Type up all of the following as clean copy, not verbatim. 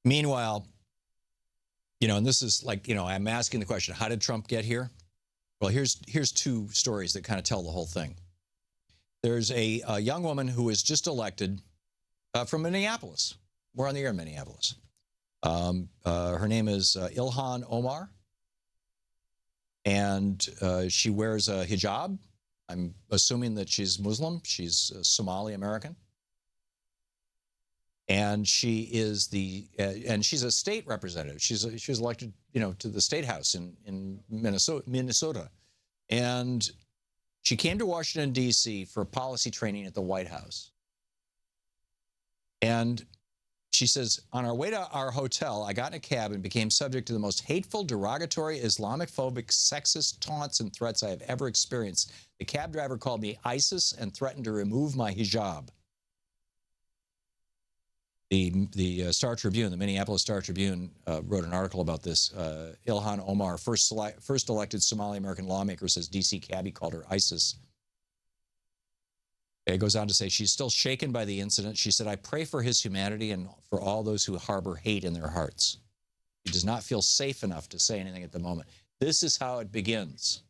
Meanwhile, and this is like, I'm asking the question, how did Trump get here? Well, here's two stories that kind of tell the whole thing. There's a young woman who was just elected from Minneapolis. We're on the air in Minneapolis. Her name is Ilhan Omar, and she wears a hijab. I'm assuming that she's Muslim. She's Somali American. And she is and she's a state representative. She was elected, to the state house in Minnesota. And she came to Washington, D.C. for policy training at the White House. And she says, on our way to our hotel, I got in a cab and became subject to the most hateful, derogatory, Islamophobic, sexist taunts and threats I have ever experienced. The cab driver called me ISIS and threatened to remove my hijab. The Star Tribune, the Minneapolis Star Tribune, wrote an article about this. Ilhan Omar, first elected Somali American lawmaker, says D.C. cabbie called her ISIS. It goes on to say she's still shaken by the incident. She said, I pray for his humanity and for all those who harbor hate in their hearts. She does not feel safe enough to say anything at the moment. This is how it begins.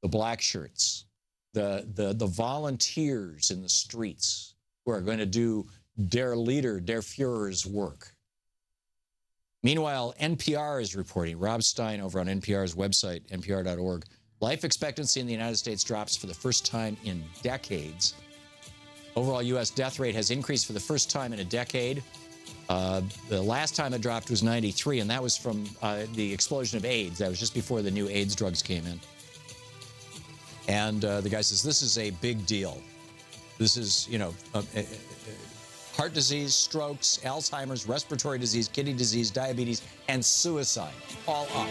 The black shirts, the volunteers in the streets who are going to do der leader, der Führer's work. Meanwhile, NPR is reporting, Rob Stein over on NPR's website, npr.org, life expectancy in the United States drops for the first time in decades. Overall U.S. death rate has increased for the first time in a decade. The last time it dropped was 93, and that was from the explosion of AIDS. That was just before the new AIDS drugs came in. And the guy says, this is a big deal. This is, heart disease, strokes, Alzheimer's, respiratory disease, kidney disease, diabetes, and suicide, all up.